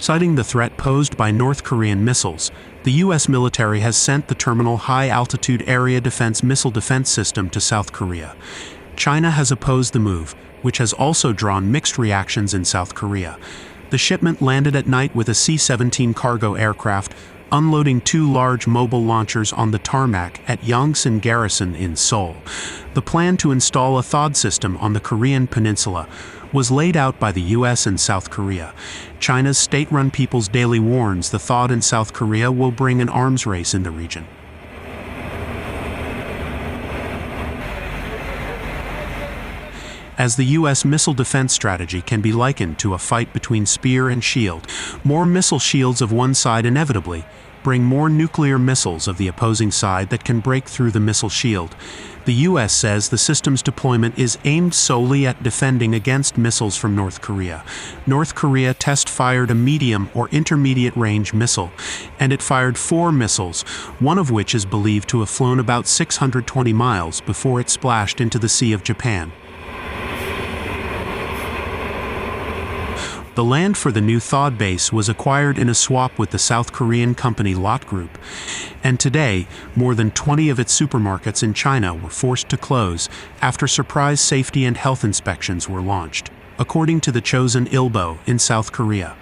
Citing the threat posed by North Korean missiles, the U.S. military has sent the Terminal High-Altitude Area Defense Missile Defense System to South Korea. China has opposed the move, which has also drawn mixed reactions in South Korea. The shipment landed at night with a C-17 cargo aircraft, unloading 2 large mobile launchers on the tarmac at Yongsan Garrison in Seoul. The plan to install a THAAD system on the Korean peninsula was laid out by the U.S. and South Korea. China's state-run People's Daily warns the THAAD in South Korea will bring an arms race in the region. As the U.S. missile defense strategy can be likened to a fight between spear and shield, more missile shields of one side inevitably bring more nuclear missiles of the opposing side that can break through the missile shield. The U.S. says the system's deployment is aimed solely at defending against missiles from North Korea. North Korea test-fired a medium or intermediate-range missile, and it fired 4 missiles, one of which is believed to have flown about 620 miles before it splashed into the Sea of Japan. The land for the new THAAD base was acquired in a swap with the South Korean company Lot Group, and today, more than 20 of its supermarkets in China were forced to close after surprise safety and health inspections were launched, according to the Chosun Ilbo in South Korea.